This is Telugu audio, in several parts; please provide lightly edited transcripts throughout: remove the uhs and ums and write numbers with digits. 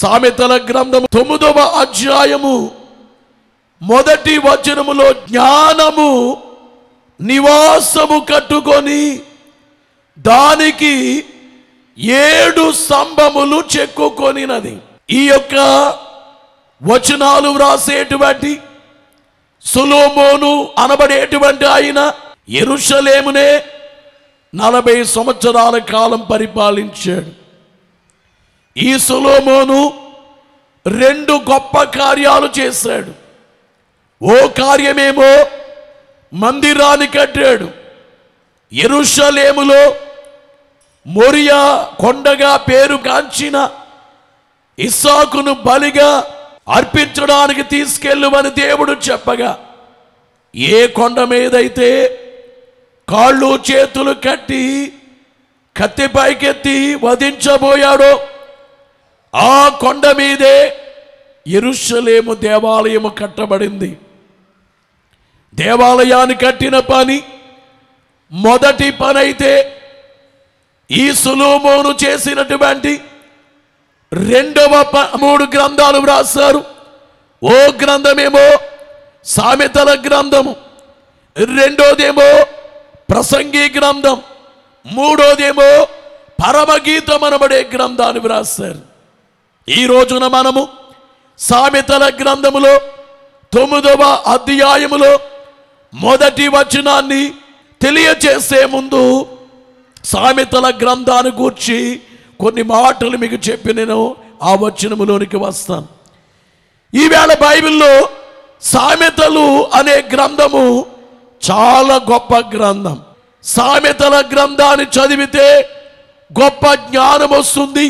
సామెతల గ్రంథము 9వ అధ్యాయము మొదటి వచనములో జ్ఞానము నివాసము కట్టుకొని దానికి 7 స్తంభములు చెక్కుకొనినది. ఈ యొక్క వచనాలు వ్రాసేటువంటి సొలొమోను అనబడేటువంటి ఆయన యెరూషలేమునే 40 సంవత్సరాల కాలం పరిపాలించాడు. ఈ సొలొమోను 2 గొప్ప కార్యాలు చేశాడు. ఓ కార్యమేమో మందిరాన్ని కట్టాడు. యెరూషలేములో మోరియా కొండగా పేరు గాంచిన ఇస్సాకును బలిగా అర్పించడానికి తీసుకెళ్ళమని దేవుడు చెప్పగా, ఏ కొండ మీదైతే కాళ్ళు చేతులు కట్టి కత్తి పైకెత్తి వధించబోయాడో ఆ కొండ మీదే యెరూషలేము దేవాలయము కట్టబడింది. దేవాలయాన్ని కట్టిన పని మొదటి పని అయితే ఈ సొలొమోను చేసినటువంటి 3 గ్రంథాలు వ్రాసారు. ఓ గ్రంథమేమో సామెతల గ్రంథము, రెండోదేమో ప్రసంగి గ్రంథం, మూడోదేమో పరమగీతం అనబడే గ్రంథాన్ని వ్రాసారు. ఈ రోజున మనము సామెతల గ్రంథములో 9వ అధ్యాయములో మొదటి వచనాన్ని తెలియచేసే ముందు సామెతల గ్రంథాన్ని గూర్చి కొన్ని మాటలు మీకు చెప్పి నేను ఆ వచనములోనికి వస్తాను. ఈవేళ బైబిల్లో సామెతలు అనే గ్రంథము చాలా గొప్ప గ్రంథం. సామెతల గ్రంథాన్ని చదివితే గొప్ప జ్ఞానం వస్తుంది.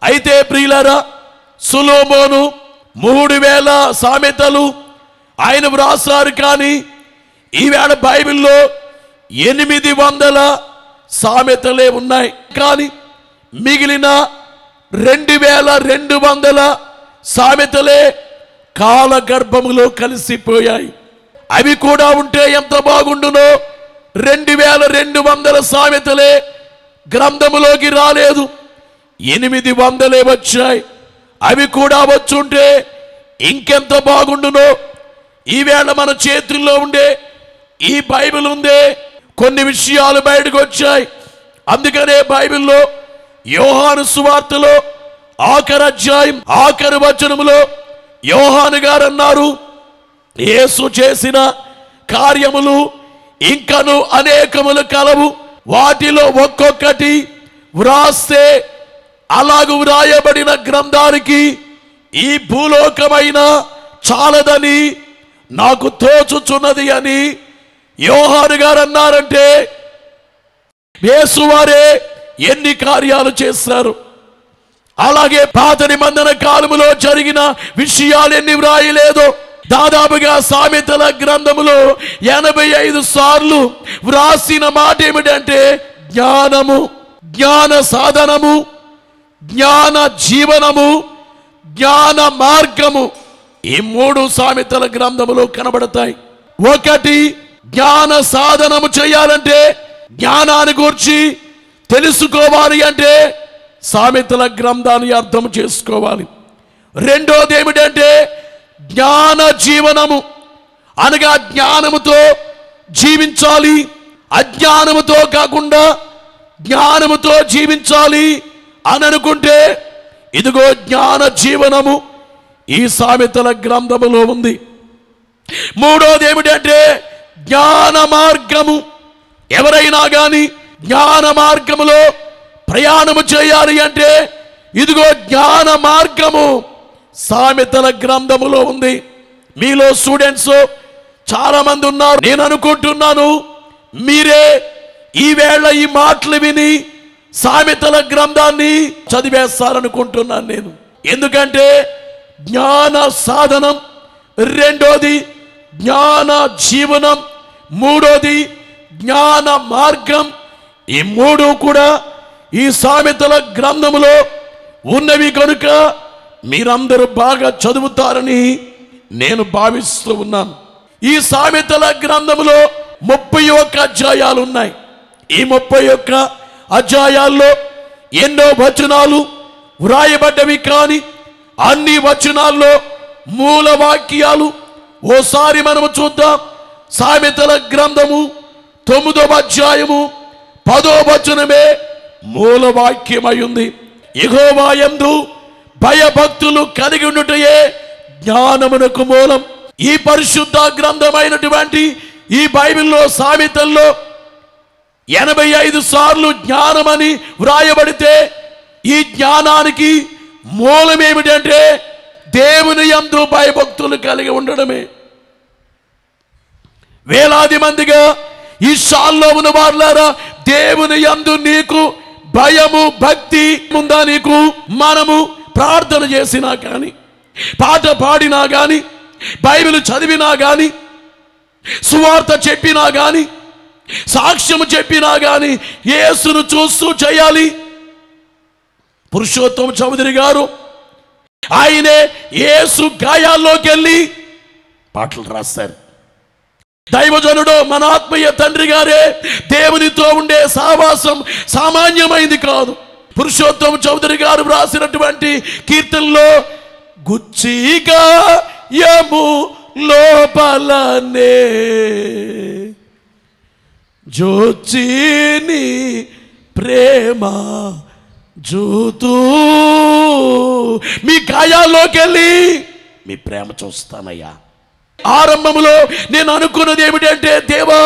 అయితే ప్రియులారా, సొలొమోను 3000 సామెతలు ఆయన వ్రాసారు. కానీ ఈవేళ బైబిల్లో 800 సామెతలే ఉన్నాయి. కానీ మిగిలిన 2200 సామెతలే కాలగర్భములో కలిసిపోయాయి. అవి కూడా ఉంటే ఎంత బాగుండునో. 2200 సామెతలే గ్రంథములోకి రాలేదు, 800 వచ్చాయి. అవి కూడా వచ్చుంటే ఇంకెంత బాగుండునో. ఈవేళ మన చేతుల్లో ఉండే ఈ బైబిల్ ఉందే, కొన్ని విషయాలు బయటకు వచ్చాయి. అందుకనే బైబిల్లో యోహాను సువార్తలో ఆఖరి అధ్యాయం ఆఖరి వచనములో యోహాను గారు అన్నారు, యేసు చేసిన కార్యములు ఇంకను అనేకములు కలవు, వాటిలో ఒక్కొక్కటి వ్రాస్తే అలాగు వ్రాయబడిన గ్రంథానికి ఈ భూలోకమైన చాలదని నాకు తోచుచున్నది అని యోహాను గారు అన్నారంటే యేసువారే ఎన్ని కార్యాలు చేశారు. అలాగే పాత నిబంధన కాలములో జరిగిన విషయాలు ఎన్ని వ్రాయలేదో. దాదాపుగా సామెతల గ్రంథములో 85 సార్లు వ్రాసిన మాట ఏమిటంటే జ్ఞానము, జ్ఞాన సాధనము, జ్ఞాన జీవనము, జ్ఞాన మార్గము. ఈ 3 సామెతల గ్రంథములో కనబడతాయి. ఒకటి, జ్ఞాన సాధనము చేయాలంటే, జ్ఞానాన్ని గురించి తెలుసుకోవాలి అంటే సామెతల గ్రంథాన్ని అర్థం చేసుకోవాలి. రెండోది ఏమిటంటే జ్ఞాన జీవనము, అనగా జ్ఞానముతో జీవించాలి, అజ్ఞానముతో కాకుండా జ్ఞానముతో జీవించాలి అని అనుకుంటే ఇదిగో జ్ఞాన జీవనము ఈ సామెతల గ్రంథములో ఉంది. మూడోది ఏమిటంటే జ్ఞాన మార్గము. ఎవరైనా కానీ జ్ఞాన మార్గములో ప్రయాణము చేయాలి అంటే ఇదిగో జ్ఞాన మార్గము సామెతల గ్రంథములో ఉంది. మీలో స్టూడెంట్స్ చాలా మంది ఉన్నారు. నేను అనుకుంటున్నాను మీరే ఈవేళ ఈ మాటలు విని సామెతల గ్రంథాన్ని చదివేస్తారనుకుంటున్నాను నేను. ఎందుకంటే జ్ఞాన సాధనం, రెండోది జ్ఞాన జీవనం, మూడోది జ్ఞాన మార్గం. ఈ 3 కూడా ఈ సామెతల గ్రంథములో ఉన్నవి కనుక మీరందరూ బాగా చదువుతారని నేను భావిస్తూ ఉన్నాను. ఈ సామెతల గ్రంథములో 31 అధ్యాయాలు ఉన్నాయి. ఈ 31 అధ్యాయాల్లో ఎన్నో వచనాలు వ్రాయబడ్డవి. కానీ అన్ని వచనాల్లో మూల వాక్యాలు ఓసారి మనము చూద్దాం. సామెతల గ్రంథము 9వ అధ్యాయము 10వ వచనమే మూల వాక్యమై ఉంది. యెహోవా యందు భయభక్తులు కలిగి ఉండుటయే జ్ఞానమునకు మూలం. ఈ పరిశుద్ధ గ్రంథమైనటువంటి ఈ బైబిల్లో సామెతల్లో 85 సార్లు జ్ఞానమని వ్రాయబడితే ఈ జ్ఞానానికి మూలం ఏమిటంటే దేవుని యందు భయభక్తులు కలిగి ఉండడమే. వేలాది మందిగా ఈ షాల్లో ఉన్న వారులారా, దేవుని యందు నీకు భయము భక్తి ఉందా? నీకు మనము ప్రార్థన చేసినా కానీ, పాట పాడినా కానీ, బైబిల్ చదివినా కానీ, సువార్త చెప్పినా కానీ, సాక్ష్యము చెప్పినా కానీ యేసును చూస్తూ చేయాలి. పురుషోత్తమ చౌదరి గారు ఆయనే యేసు గాయాల్లోకి వెళ్ళి పాటలు రాస్తారు. దైవజనుడు మన ఆత్మీయ తండ్రి గారే దేవునితో ఉండే సావాసం సామాన్యమైంది కాదు. పురుషోత్తమ చౌదరి గారు రాసినటువంటి కీర్తనలో గుచ్చిగాయము లోపలనే జోచిని ప్రేమ జూతూ, మీ గాయాల్లోకి వెళ్ళి మీ ప్రేమ చూస్తానయ్యా. ఆరంభంలో నేను అనుకున్నది ఏమిటంటే, దేవా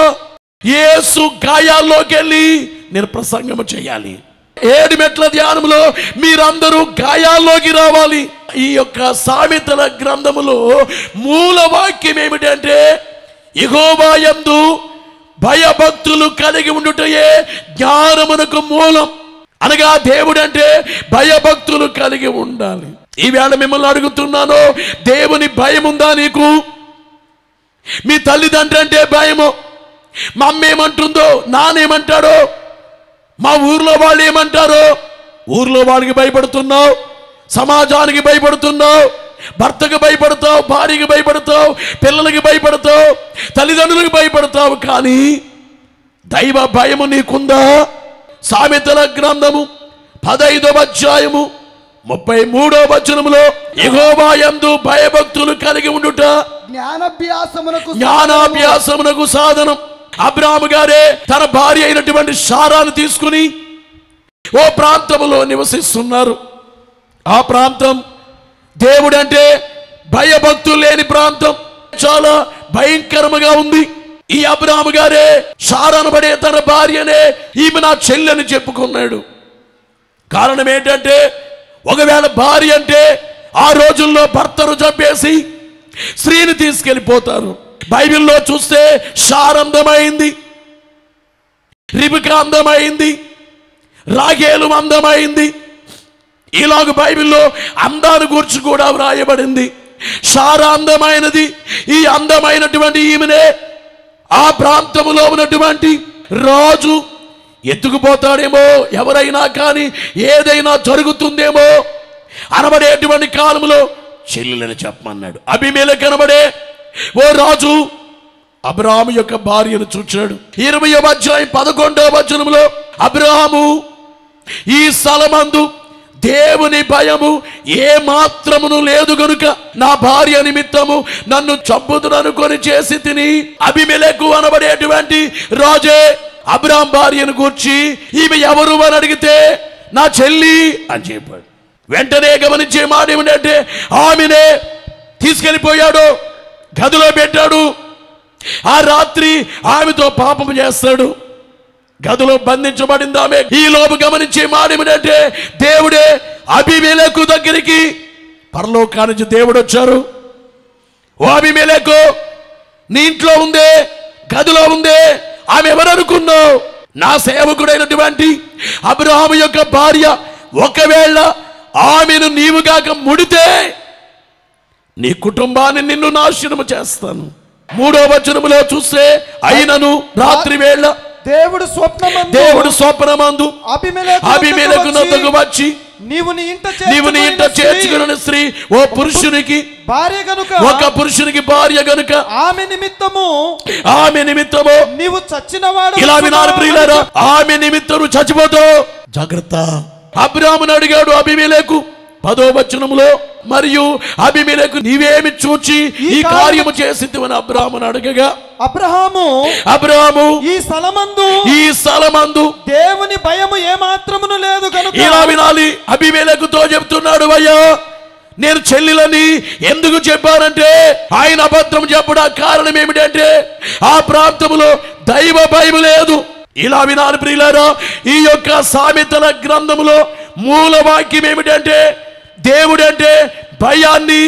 యేసు గాయాల్లోకి వెళ్ళి నేను ప్రసంగం చేయాలి. 7 మెట్ల ధ్యానంలో మీరందరూ గాయాల్లోకి రావాలి. ఈ యొక్క సామెతల గ్రంథములో మూల వాక్యం ఏమిటంటే, యెహోవా యందు భయభక్తులు కలిగి ఉండుటయే జ్ఞానమునకు మూలం. అనగా దేవుడు అంటే భయభక్తులు కలిగి ఉండాలి. ఈవేళ మిమ్మల్ని అడుగుతున్నాను, దేవుని భయం ఉందా నీకు? మీ తల్లిదండ్రి అంటే భయము, మా అమ్మ ఏమంటుందో, నానేమంటాడో, మా ఊర్లో వాళ్ళు ఏమంటారో, ఊర్లో వాళ్ళకి భయపడుతున్నావు, సమాజానికి భయపడుతున్నావు, భర్తకు భయపడతావు, భార్యకి భయపడతావు, పిల్లలకి భయపడతావు, తల్లిదండ్రులకు భయపడతావు. కానీ దైవ భయము నీకుందా? సామెతల గ్రంథము 15వ అధ్యాయము 33వ వచనములో యెహోవా యందు భయభక్తులు కలిగి ఉండుట జ్ఞానాభ్యాసమునకు సాధనం. అబ్రాహాము గారే తన భార్య అయినటువంటి శారాను తీసుకుని ఓ ప్రాంతములో నివసిస్తున్నారు. ఆ ప్రాంతం దేవుడంటే భయభక్తులు లేని ప్రాంతం, చాలా భయంకరముగా ఉంది. ఈ అబ్రాహాము గారే శారాను పడే తన భార్యనే ఈమె నా చెల్లెని చెప్పుకున్నాడు. కారణం ఏంటంటే, ఒకవేళ భార్య అంటే ఆ రోజుల్లో భర్తను చంపేసి స్త్రీని తీసుకెళ్ళిపోతారు. బైబిల్లో చూస్తే శారా అందమైంది, రిబకా అందమైంది, రాహేలు అందమైంది. ఇలాగ బైబిల్లో అందాన్ని గురించి కూడా వ్రాయబడింది. శారా అందమైనది. ఈ అందమైనటువంటి ఈమెనే ఆ ప్రాంతంలో ఉన్నటువంటి రాజు ఎత్తుకుపోతాడేమో, ఎవరైనా కానీ ఏదైనా జరుగుతుందేమో అనబడేటువంటి కాలంలో చెల్లెలని చెప్పమన్నాడు. అబీమెలెకు కనబడే ఓ రాజు అబ్రాహాము యొక్క భార్యను చూచాడు. 20వ అధ్యాయం 11వ వచనంలో అబ్రాహాము ఈ స్థలమందు దేవుని భయము ఏ మాత్రమును లేదు గనుక నా భార్య నిమిత్తము నన్ను చంపుదుననుకొని చేసి తిని, అబీమెలెకు అనబడేటువంటి రాజే అబ్రాహాం భార్యను గూర్చి ఈమె ఎవరు అని అడిగితే నా చెల్లి అని చెప్పాడు. వెంటనే గమనించే మాట ఏమిటంటే, ఆమెనే తీసుకెళ్ళిపోయాడు, గదిలో పెట్టాడు. ఆ రాత్రి ఆమెతో పాపం చేస్తాడు. గదిలో బంధించబడింది ఆమె. ఈ లోపు గమనించే మాట ఏమిటంటే, దేవుడే అబీమెలెకు దగ్గరికి పరలోకానికి దేవుడు వచ్చారు. ఓ అబీమెలెకు, నీ ఇంట్లో ఉందే, గదిలో ఉందే, ఆమె ఎవరనుకున్నావు? నా సేవకుడైనటువంటి అబ్రాహాము యొక్క భార్య. ఒకవేళ ఆమెను నీవుగాక ముడితే నీ కుటుంబాన్ని నిన్ను నాశనము చేస్తాను. 3వ వచనములో చూస్తే, అయినను రాత్రి వేళ దేవుడు స్వప్నమందు అబీమెలెకు నొద్దకు వచ్చి నీవు నీ ఇంట చేర్చుకున్న స్త్రీ ఓ పురుషునికి భార్య గనుక, ఒక పురుషునికి భార్య గనుక ఆమె నిమిత్తము నీవు చచ్చినవాడు. ఇలా వినాలి ప్రియులారా, ఆమె నిమిత్తము చచ్చిపోతావు, జాగ్రత్త. అబ్రాహామును అడిగాడు అబీమెలెకు, 10వ వచనములో మరియు అబీమెలెకు నీవేమి చూచి ఈ కార్యము చేసితివని అబ్రాహామును అడగగా అబ్రాహాము ఈ స్థలమందు దేవుని భయము ఏమాత్రమును లేదు కనుక. ఇలా వినాలి. అబీమెలెకుతో చెప్తున్నాడు, అయ్యా నేను చెల్లెలని ఎందుకు చెప్పానంటే ఆయన అబద్ధం చెప్పడా కారణం ఏమిటంటే ఆ ప్రాంతంలో దైవ భయం లేదు. ఇలా వినాలి ప్రియులారా, ఈ యొక్క సామెతల గ్రంథములో మూల వాక్యం ఏమిటంటే దేవుడంటే భయాన్ని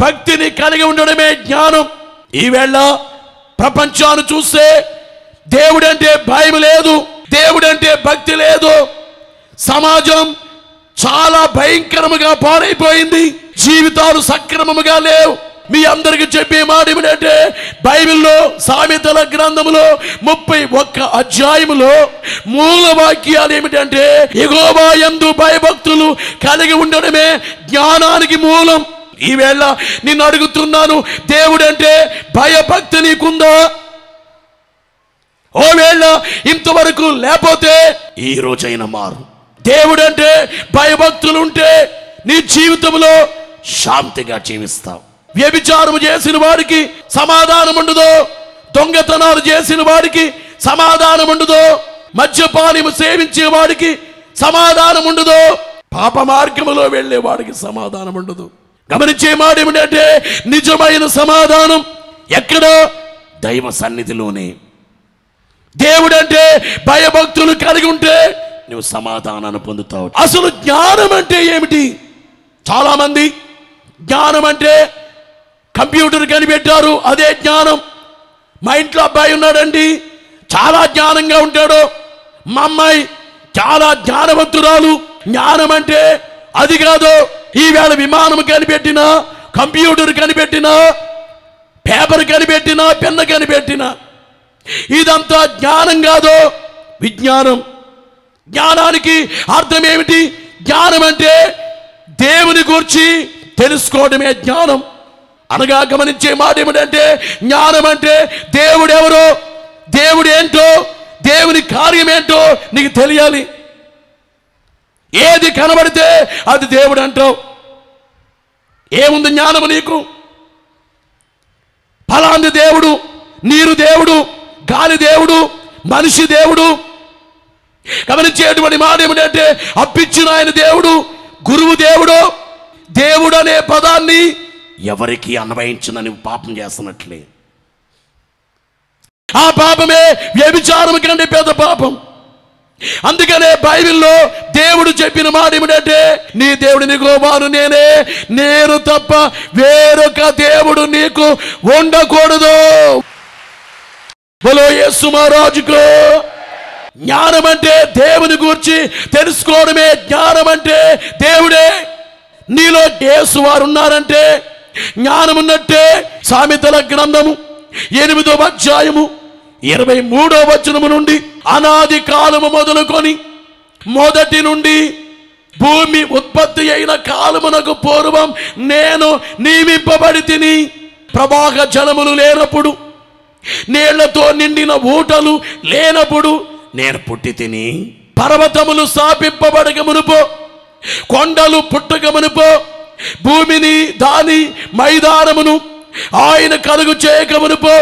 భక్తిని కలిగి ఉండడమే జ్ఞానం. ఈవేళ ప్రపంచాన్ని చూస్తే దేవుడంటే భయం లేదు, దేవుడంటే భక్తి లేదు. సమాజం చాలా భయంకరముగా పాడైపోయింది, జీవితాలు సక్రమముగా లేవు. మీ అందరికి చెప్పే మాట ఏమిటంటే బైబిల్లో సామెతల గ్రంథములో 31 అధ్యాయములో మూల వాక్యాలు ఏమిటంటే యెహోవా యందు భయభక్తులు కలిగి ఉండడమే జ్ఞానానికి మూలం. ఈవేళ నిన్ను అడుగుతున్నాను, దేవుడంటే భయభక్తి నీకుందా? ఓవేళ ఇంతవరకు లేకపోతే ఈ రోజైనా మారు. దేవుడంటే భయభక్తులు ఉంటే నీ జీవితంలో శాంతిగా జీవిస్తావు. వ్యభిచారము చేసిన వాడికి సమాధానం ఉండదు, దొంగతనాలు చేసిన వాడికి సమాధానం ఉండదు, మద్యపానము సేవించే వాడికి సమాధానం ఉండదు, పాప మార్గములో వెళ్ళే వాడికి సమాధానం ఉండదు. గమనించే మాట ఏమిటంటే నిజమైన సమాధానం ఎక్కడ? దైవ సన్నిధిలోనే. దేవుడంటే భయభక్తులు కలిగి ఉంటే నువ్వు సమాధానాన్ని పొందుతావు. అసలు జ్ఞానం అంటే ఏమిటి? చాలా మంది జ్ఞానం అంటే కంప్యూటర్ కనిపెట్టారు, అదే జ్ఞానం. మా ఇంట్లో అబ్బాయి ఉన్నాడండి, చాలా జ్ఞానంగా ఉంటాడు. మా అమ్మాయి చాలా జ్ఞానవంతురాలు. జ్ఞానం అంటే అది కాదు. ఈవేళ విమానం కనిపెట్టినా, కంప్యూటర్ కనిపెట్టినా, పేపర్ కనిపెట్టినా, పెన్ను కనిపెట్టినా ఇదంతా జ్ఞానం కాదు, విజ్ఞానం. జ్ఞానానికి అర్థం ఏమిటి? జ్ఞానం అంటే దేవుని గురించి తెలుసుకోవడమే జ్ఞానం అనగా. గమనించే మాట ఏమిటంటే జ్ఞానం అంటే దేవుడు ఎవరో, దేవుడు ఏంటో, దేవుని కార్యం ఏంటో నీకు తెలియాలి. ఏది కనబడితే అది దేవుడు అంటావు. ఏముంది జ్ఞానము నీకు? ఫలాంది దేవుడు, నీరు దేవుడు, గాలి దేవుడు, మనిషి దేవుడు. గమనించేటువంటి మాట ఏమిటంటే అప్పిచ్చిన ఆయన దేవుడు, గురువు దేవుడు. దేవుడు అనే పదాన్ని ఎవరికి అన్వయించిన పాపం చేస్తున్నట్లే. ఆ పాపమే వ్యభిచారం కంటే పెద్ద పాపం. అందుకనే బైబిల్లో దేవుడు చెప్పిన మాట ఏమిటంటే నీ దేవుడిని యెహోవాను నేనే, నేను తప్ప వేరొక దేవుడు నీకు ఉండకూడదు. బలో యేసు మహారాజుకు. జ్ఞానం అంటే దేవుని గురించి తెలుసుకోవడమే. జ్ఞానం అంటే దేవుడే. నీలో యేసు వారు ఉన్నారంటే జ్ఞానం ఉన్నట్టే. సామెతల గ్రంథము 8వ అధ్యాయము 23వ వచనము నుండి అనాది కాలము మొదలుకొని మొదటి నుండి భూమి ఉత్పత్తి అయిన కాలమునకు పూర్వం నేను నియమింపబడి తిని, ప్రవాహ జలములు లేనప్పుడు, నీళ్లతో నిండిన ఊటలు లేనప్పుడు నేను పుట్టి తిని, పర్వతములు స్థాపింపబడక మునుపో, కొండలు పుట్టక మునుపో, భూమిని దాని మైదానమును ఆయన కలుగు చేయక మునుపో,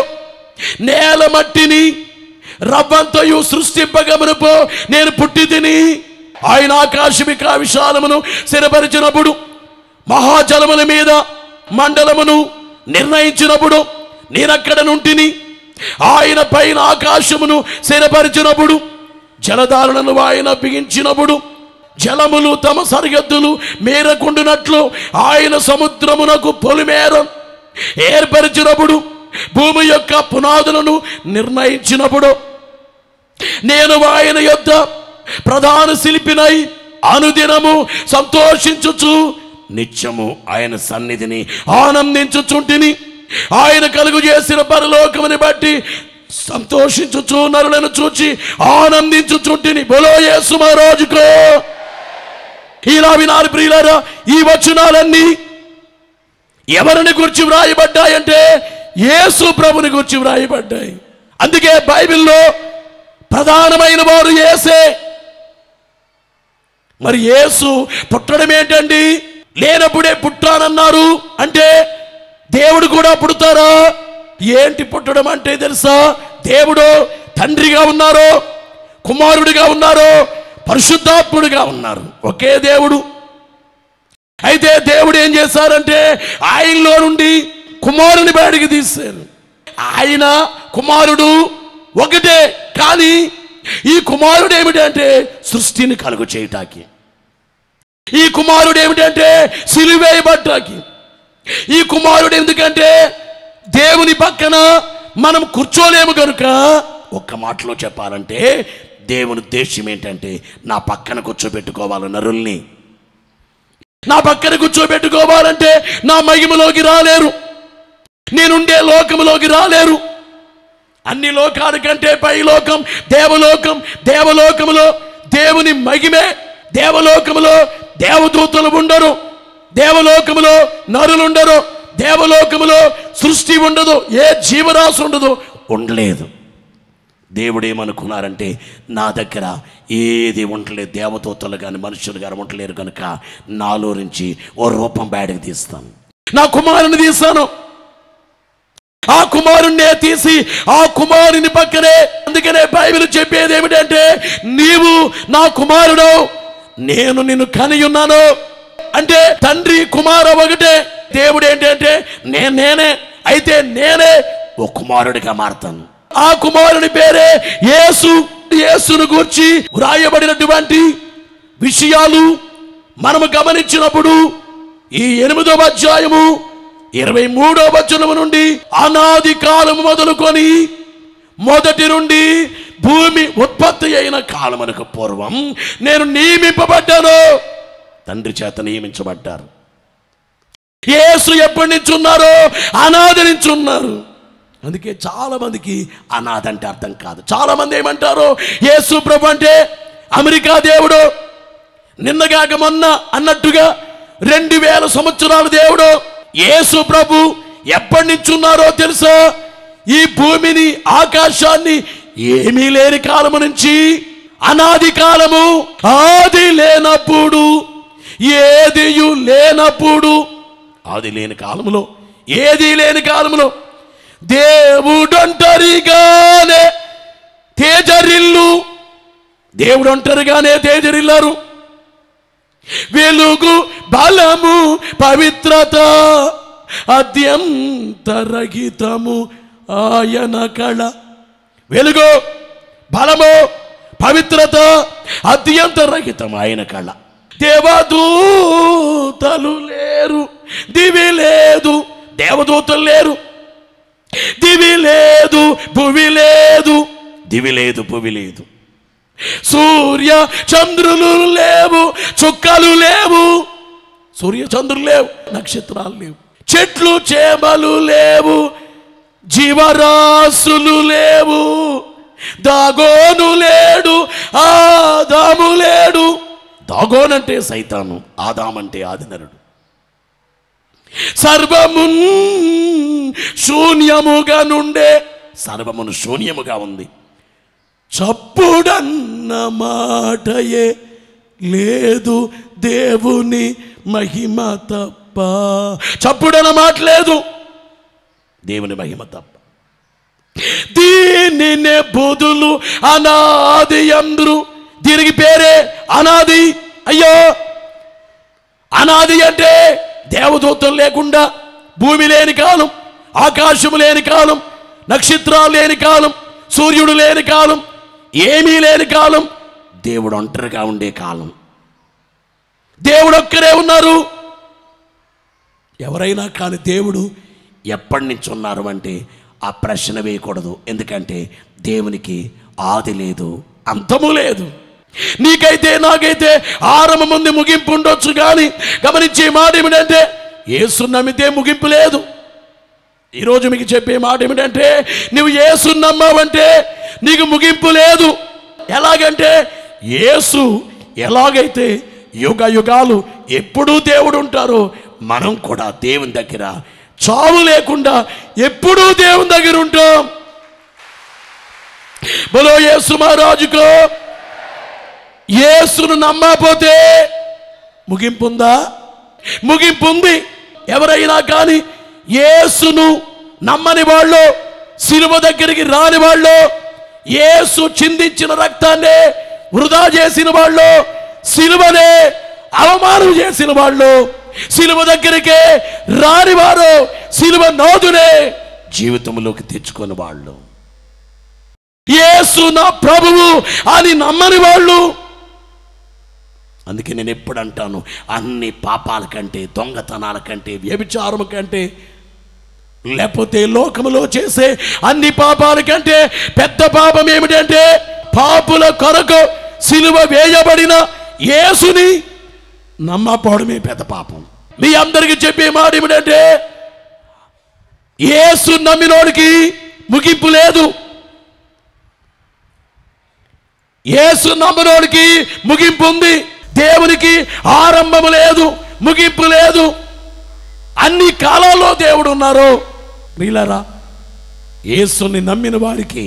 నేల మట్టిని రవ్వంతయు సృష్టింపక మునుపో నేను పుట్టి తిని, ఆయన ఆకాశమిక విశాలమును స్థిరపరిచినప్పుడు, మహాజలముల మీద మండలమును నిర్ణయించినప్పుడు నేనక్కడ నుంటిని, ఆయన పైన ఆకాశమును స్థిరపరిచినప్పుడు, జలధారణను ఆయన బిగించినప్పుడు, జలములు తమ సరిహద్దులు మేరకుండునట్లు ఆయన సముద్రమునకు పొలిమేర ఏర్పరిచినప్పుడు, భూమి యొక్క పునాదులను నిర్ణయించినప్పుడు నేను ఆయన యొద్ద ప్రధాన శిల్పినై అనుదినము సంతోషించుచు నిత్యము ఆయన సన్నిధిని ఆనందించుచుంటిని. ఆయన కలుగు చేసిన పరలోకముని బట్టి సంతోషించుచు నరులను చూచి ఆనందించుచుంటిని. బలో యేసు మహారాజుకో. ఇలా వినాలి ప్రియులారా, ఈ వచనాలన్నీ ఎవరిని గురించి వ్రాయబడ్డాయంటే యేసు ప్రభుని గురించి వ్రాయబడ్డాయి. అందుకే బైబిల్లో ప్రధానమైన వారు యేసే. మరి యేసు పుట్టడం ఏంటండి? లేనప్పుడే పుట్టానన్నారు అంటే దేవుడు కూడా పుడతారా? ఏంటి పుట్టడం అంటే తెలుసా? దేవుడు తండ్రిగా ఉన్నారో, కుమారుడిగా ఉన్నారో, పరిశుద్ధాత్ముడిగా ఉన్నారు, ఒకే దేవుడు. అయితే దేవుడు ఏం చేశారంటే ఆయనలో నుండి కుమారుని బయటికి తీశారు. ఆయన కుమారుడు ఒకటే, కానీ ఈ కుమారుడు ఏమిటంటే సృష్టిని కలుగు చేయటానికి, ఈ కుమారుడు ఏమిటంటే సిలువేయబడ్డాకి, ఈ కుమారుడు ఎందుకంటే దేవుని పక్కన మనం కూర్చోలేము కనుక. ఒక్క మాటలో చెప్పాలంటే దేవుని ఉద్దేశం ఏంటంటే నా పక్కన కూర్చోబెట్టుకోవాలి నరుల్ని. నా పక్కన కూర్చోబెట్టుకోవాలంటే నా మహిమలోకి రాలేరు, నేనుండే లోకములోకి రాలేరు. అన్ని లోకాల కంటే పై లోకం దేవలోకం. దేవలోకములో దేవుని మహిమే, దేవలోకములో దేవదూతలు ఉండరు, దేవలోకములో నరులు ఉండరు, దేవలోకములో సృష్టి ఉండదు, ఏ జీవరాశి ఉండదు, ఉండలేదు. దేవుడు ఏమనుకున్నారంటే నా దగ్గర ఏది ఉండలేదు, దేవదూతలు కానీ మనుషులు కానీ ఉండలేరు కనుక నాలో నుంచి ఓ రూపం బయటకు తీస్తాను, నా కుమారుని తీస్తాను. ఆ కుమారుణ్ణే తీసి ఆ కుమారుని పక్కనే, అందుకనే బైబిల్ చెప్పేది ఏమిటంటే నీవు నా కుమారుడు, నేను నిన్ను కని ఉన్నాను అంటే తండ్రి కుమార ఒకటే. దేవుడు ఏంటంటే నేనే, అయితే నేనే ఓ కుమారుడిగా మారతాను. ఆ కుమారుని పేరే యేసు. యేసును గూర్చి వ్రాయబడినటువంటి విషయాలు మనము గమనించినప్పుడు ఈ 8వ అధ్యాయము 23వ వచనము నుండి అనాది కాలము మొదలుకొని మొదటి నుండి భూమి ఉత్పత్తి అయిన కాలమునకు పూర్వం నేను నియమింపబడ్డాను. తండ్రి చేత నియమించబడ్డారు. యేసు ఎప్పటి నుంచి ఉన్నారో అనాది నుంచి ఉన్నారు. అందుకే చాలా మందికి అనాథ అంటే అర్థం కాదు. చాలా మంది ఏమంటారు యేసు ప్రభు అంటే అమెరికా దేవుడు, నిన్నగాక మొన్న అన్నట్టుగా 2000 సంవత్సరాల దేవుడు. యేసు ప్రభు ఎప్పటి నుంచి ఉన్నారో తెలుసా? ఈ భూమిని ఆకాశాన్ని ఏమీ లేని కాలము నుంచి, అనాది కాలము, ఆది లేనప్పుడు, ఏదియు లేనప్పుడు, ఆది లేని కాలములో, ఏది లేని కాలములో దేవుడొంటరిగానే తేజరిల్లు, దేవుడొంటరిగానే తేజరిల్లారు. వెలుగు బలము పవిత్రత అద్యంతరహితము ఆయన కళ. వెలుగు బలము పవిత్రత అద్యంతరహితం ఆయన కళ. దేవదూతలు లేరు, దివి లేదు, దేవదూతలు లేరు, దివి లేదు, భువి లేదు, దివి లేదు, భువి లేదు. సూర్య చంద్రులు లేవు, చుక్కలు లేవు, సూర్య చంద్రులు లేవు, నక్షత్రాలు లేవు, చెట్లు చేమలు లేవు, జీవరాశులు లేవు, దాగోను లేడు, ఆదాము లేడు. దాగోనంటే సైతాను, ఆదామంటే ఆదినరుడు. సర్వమున్ శూన్యముగా నుండే సర్వమును శూన్యముగా ఉంది. చప్పుడన్న మాటయే లేదు, దేవుని మహిమ తప్ప. చప్పుడన్న మాట లేదు, దేవుని మహిమ తప్ప. దీనినే బుధులు అనాది అందరూ. దీనికి పేరే అనాది. అయ్యో, అనాది అంటే దేవదూతలు లేకుండా, భూమి లేని కాలం, ఆకాశము లేని కాలం, నక్షత్రాలు లేని కాలం, సూర్యుడు లేని కాలం, ఏమీ లేని కాలం, దేవుడు ఒంటరిగా ఉండే కాలం. దేవుడు ఒక్కరే ఉన్నారు. ఎవరైనా కానీ దేవుడు ఎప్పటి నుంచి ఉన్నారు అంటే ఆ ప్రశ్న వేయకూడదు. ఎందుకంటే దేవునికి ఆది లేదు, అంతము లేదు. నీకైతే నాకైతే ఆరంభం ముందు ముగింపు ఉండొచ్చు, కానీ గమనించే మాట ఏమిటంటే యేసు నమ్మితే ముగింపు లేదు. ఈరోజు మీకు చెప్పే మాట ఏమిటంటే నువ్వు యేసు నమ్మావంటే నీకు ముగింపు లేదు. ఎలాగంటే యేసు ఎలాగైతే యుగ యుగాలు ఎప్పుడూ దేవుడు ఉంటారో, మనం కూడా దేవుని దగ్గర చావు లేకుండా ఎప్పుడూ దేవుని దగ్గర ఉంటాం. బలో యేసు మహారాజుకో. యేసును నమ్మకపోతే ముగింపు ఉందా? ముగింపు ఉంది. ఎవరైనా కానీ యేసును నమ్మని వాళ్ళు, సిలువ దగ్గరికి రాని వాళ్ళు, యేసు చిందించిన రక్తాన్ని వృధా చేసిన వాళ్ళు, సిలువనే అవమానం చేసిన వాళ్ళు, సిలువ దగ్గరికే రాని వారు, సిలువ నాదునే జీవితంలోకి తెచ్చుకొని వాళ్ళు, యేసు నా ప్రభువు అని నమ్మని వాళ్ళు. అందుకే నేను ఎప్పుడు అంటాను, అన్ని పాపాల కంటే, దొంగతనాల కంటే, వ్యభిచారం కంటే, లేకపోతే లోకములో చేసే అన్ని పాపాల కంటే పెద్ద పాపం ఏమిటంటే పాపుల కొరకు సిలువ వేయబడిన యేసుని నమ్మకపోవడమే పెద్ద పాపం. మీ అందరికీ చెప్పే మాట ఏమిటంటే యేసు నమ్మినోడికి ముగింపు లేదు. యేసు నమ్మినోడికి ముగింపు ఉంది. దేవునికి ఆరంభము లేదు, ముగింపు లేదు. అన్ని కాలాల్లో దేవుడు ఉన్నారు. ప్రియులారా, యేసుని నమ్మిన వారికి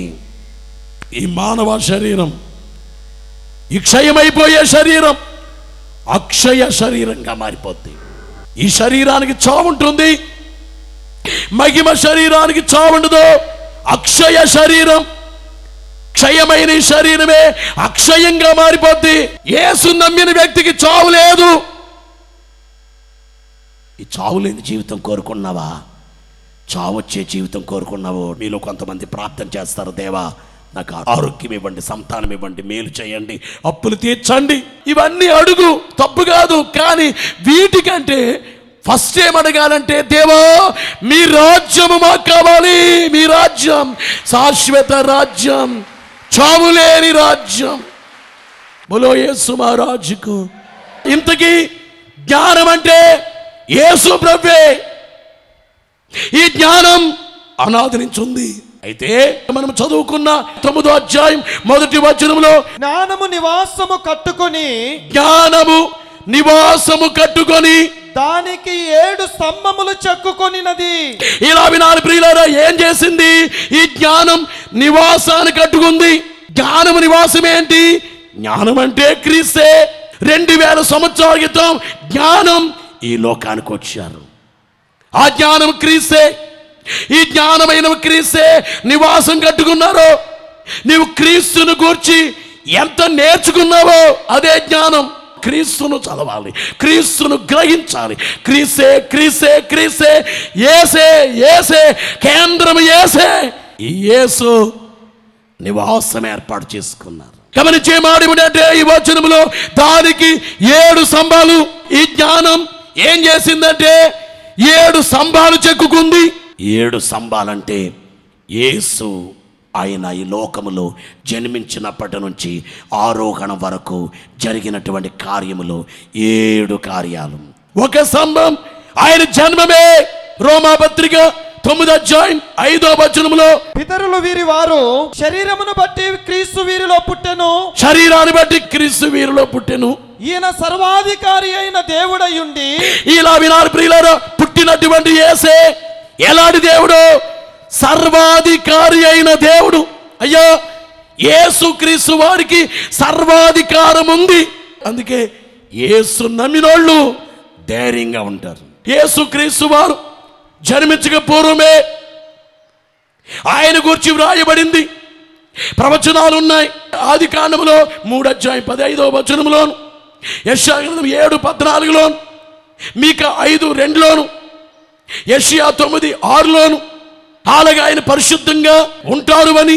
ఈ మానవ శరీరం, ఈ క్షయమైపోయే శరీరం అక్షయ శరీరంగా మారిపోద్ది. ఈ శరీరానికి చావుంటుంది, మహిమ శరీరానికి చావుండదు. అక్షయ శరీరం, క్షయమైన ఈ శరీరమే అక్షయంగా మారిపోద్ది. యేసు నమ్మిన వ్యక్తికి చావు లేదు. ఈ చావు లేని జీవితం కోరుకున్నావా? చావు వచ్చే జీవితం కోరుకున్నావు? మీలో కొంతమంది ప్రార్థన చేస్తారు, దేవా నాకు ఆరోగ్యం ఇవ్వండి, సంతానం ఇవ్వండి, మేలు చేయండి, అప్పులు తీర్చండి. ఇవన్నీ అడుగు, తప్పు కాదు. కానీ వీటికంటే ఫస్ట్ ఏమడగాలంటే, దేవా మీ రాజ్యము మాకు కావాలి. మీ రాజ్యం శాశ్వత రాజ్యం, చావులేని రాజ్యం. బోలో యేసు మహారాజుకు. ఇంతకీ జ్ఞానం అంటే యేసు ప్రభువే. ఈ జ్ఞానం అనాది నుంచి ఉంది. అయితే మనం చదువుకున్న 9వ అధ్యాయం 1వ వచనంలో జ్ఞానము నివాసము కట్టుకొని, జ్ఞానము నివాసము కట్టుకొని దానికి 7 స్తంభములు చెక్కుకొనినది. ఇలా వినాలి ప్రియులారా, ఏం చేసింది? ఈ జ్ఞానం నివాసాన్ని కట్టుకుంది. జ్ఞానము నివాసం ఏంటి? జ్ఞానం అంటే క్రీస్తే. 2000 సంవత్సరాల క్రితం జ్ఞానం ఈ లోకానికి వచ్చారు. ఆ జ్ఞానం క్రీస్తే. ఈ జ్ఞానమైన క్రీస్తే నివాసం కట్టుకున్నారు. నీవు క్రీస్తును గూర్చి ఎంత నేర్చుకున్నావో అదే జ్ఞానం. క్రీస్తును చదవాలి, క్రీస్తును గ్రహించాలి. క్రీస్తే క్రీస్తే క్రీస్తే, యేసే యేసే, కేంద్రం యేసే. ఈ యేసు నివాసం ఏర్పాటు చేసుకున్నారు. గమనించే మాడిమంటే ఈ వచనంలో దానికి 7 స్తంభాలు. ఈ జ్ఞానం ఏం చేసిందంటే 7 స్తంభాలు చెక్కుకుంది. 7 స్తంభాలంటే యేసు ఆయన ఈ లోకములో జన్మించినప్పటి నుంచి ఆరోహణ వరకు జరిగినటువంటి కార్యములు 7 కార్యాలు. ఒక స్తంభం ఆయన జన్మమే. రోమాపత్రిక 9వ అధ్యాయం 5వ వచనంలో పితరులు వీరి వారు శరీరమును బట్టి క్రీస్తు వీరిలో పుట్టెను, శరీరాన్ని బట్టి క్రీస్తు వీరిలో పుట్టెను. ఈయన సర్వాధికారి అయిన దేవుడయ్యుండి. ఇలా వినాలి ప్రియులారా, పుట్టినటువంటి యేసే ఎలాంటి దేవుడు? సర్వాధికారి అయిన దేవుడు. అయ్యా, యేసు క్రీస్తు వారికి సర్వాధికారం ఉంది. అందుకే యేసు నమ్మినోళ్ళు ధైర్యంగా ఉంటారు. యేసు క్రీస్తు వారు జన్మించక పూర్వమే ఆయన గురించి వ్రాయబడింది. ప్రవచనాలు ఉన్నాయి. ఆది కాండములో 3వ అధ్యాయం 15వ వచనంలోను, యెషయా గ్రంథం 7:14లోను, మీకా 5:2లోను, యెషయా 9:6లోను అలాగే ఆయన పరిశుద్ధంగా ఉంటారు అని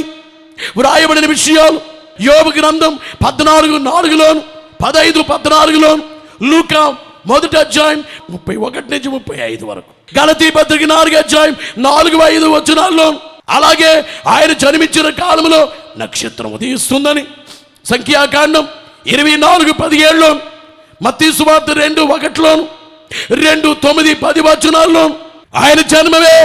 వ్రాయబడిన విషయాలు. యోబు గ్రంథం 14:4లోను, 15:14లోను, లూకా 1వ అధ్యాయం 31 నుంచి 35 వరకు, గలతీ పత్రిక 4వ అధ్యాయం 4-5 వచనాల్లో, అలాగే ఆయన జన్మించిన కాలంలో నక్షత్రం ఉదయిస్తుందని సంఖ్యాకాండం 24:17లో, మత్తయి సువార్త 2:1లోను, 2:9-10 వచనాల్లో ఆయన జన్మమే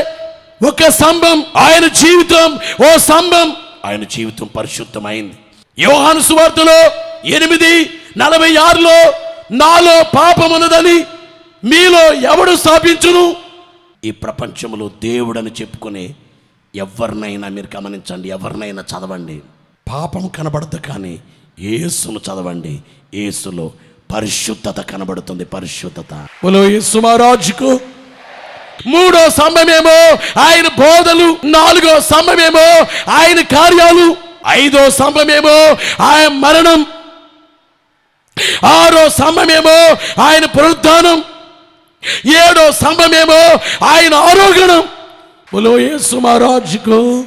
ఒక స్తంభం. ఆయన జీవితం ఓ స్తంభం. ఆయన జీవితం పరిశుద్ధమైంది. యోహాను సువార్తలో 8:46లో నాలో పాపమున్నదని మీలో ఎవడు స్థాపించును? ఈ ప్రపంచంలో దేవుడని చెప్పుకునే ఎవరినైనా మీరు గమనించండి, ఎవరినైనా చదవండి, పాపం కనబడదు. కానీ యేసును చదవండి, యేసులో పరిశుద్ధత కనబడుతుంది. పరిశుద్ధత. బోలో యేసు మహారాజుకు. మూడో స్తంభమేమో ఆయన బోధలు, నాలుగో స్తంభమేమో ఆయన కార్యాలు, ఐదో స్తంభమేమో ఆయన మరణం, ఆరో స్తంభమేమో ఆయన పునరుద్ధానం, ఏడో స్తంభమేమో ఆయన ఆరోగ్యం. బోలో యేసు మహారాజుకు.